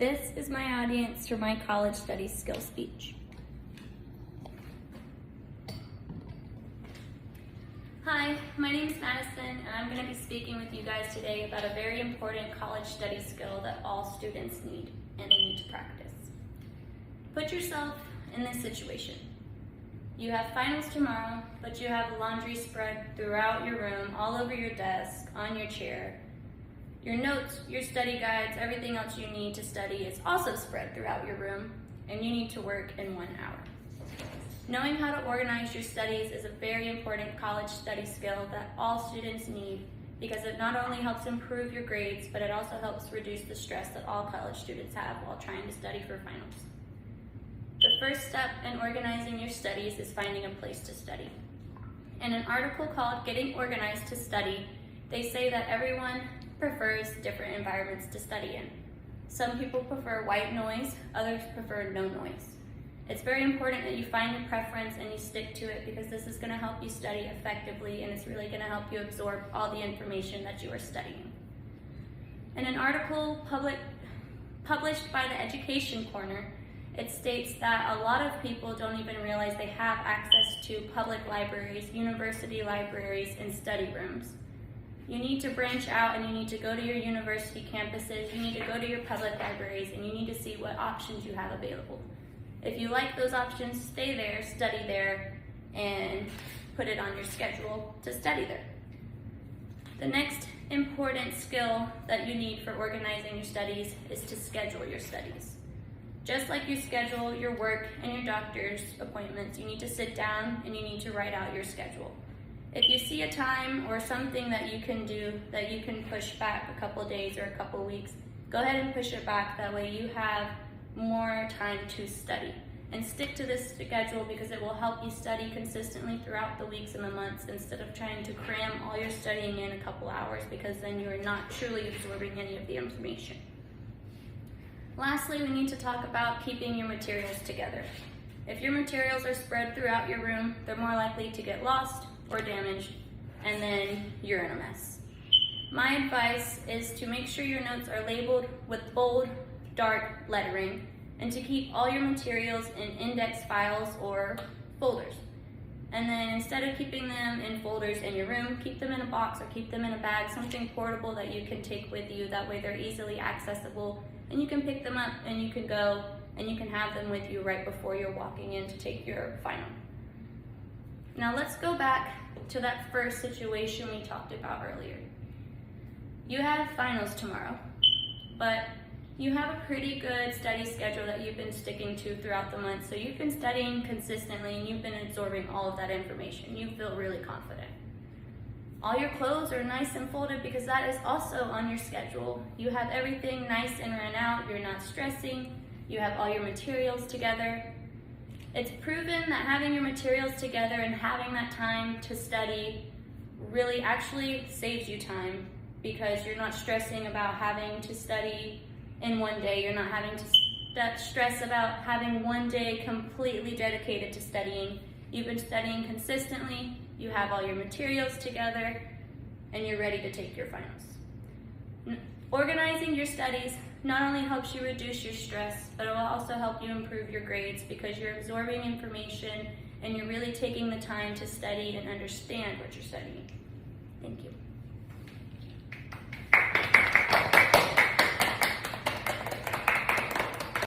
This is my audience for my college studies skill speech. Hi, my name is Madison, and I'm going to be speaking with you guys today about a very important college studies skill that all students need and they need to practice. Put yourself in this situation. You have finals tomorrow, but you have laundry spread throughout your room, all over your desk, on your chair. Your notes, your study guides, everything else you need to study is also spread throughout your room, and you need to work in 1 hour. Knowing how to organize your studies is a very important college study skill that all students need because it not only helps improve your grades, but it also helps reduce the stress that all college students have while trying to study for finals. The first step in organizing your studies is finding a place to study. In an article called Getting Organized to Study, they say that everyone prefers different environments to study in. Some people prefer white noise, others prefer no noise. It's very important that you find a preference and you stick to it because this is going to help you study effectively and it's really going to help you absorb all the information that you are studying. In an article published by the Education Corner, it states that a lot of people don't even realize they have access to public libraries, university libraries, and study rooms. You need to branch out and you need to go to your university campuses, you need to go to your public libraries, and you need to see what options you have available. If you like those options, stay there, study there, and put it on your schedule to study there. The next important skill that you need for organizing your studies is to schedule your studies. Just like you schedule your work and your doctor's appointments, you need to sit down and you need to write out your schedule. If you see a time or something that you can do that you can push back a couple days or a couple weeks, go ahead and push it back. That way you have more time to study. And stick to this schedule because it will help you study consistently throughout the weeks and the months instead of trying to cram all your studying in a couple hours because then you are not truly absorbing any of the information. Lastly, we need to talk about keeping your materials together. If your materials are spread throughout your room, they're more likely to get lost or damaged, and then you're in a mess. My advice is to make sure your notes are labeled with bold, dark lettering, and to keep all your materials in index files or folders. And then instead of keeping them in folders in your room, keep them in a box or keep them in a bag, something portable that you can take with you. That way they're easily accessible and you can pick them up and you can go and you can have them with you right before you're walking in to take your final. Now let's go back to that first situation we talked about earlier. You have finals tomorrow, but you have a pretty good study schedule that you've been sticking to throughout the month, so you've been studying consistently and you've been absorbing all of that information. You feel really confident. All your clothes are nice and folded because that is also on your schedule. You have everything nice and run out, you're not stressing, you have all your materials together. It's proven that having your materials together and having that time to study really actually saves you time because you're not stressing about having to study in one day. You're not having to stress about having one day completely dedicated to studying. You've been studying consistently, you have all your materials together, and you're ready to take your finals. Organizing your studies not only helps you reduce your stress, but it will also help you improve your grades because you're absorbing information and you're really taking the time to study and understand what you're studying. Thank you.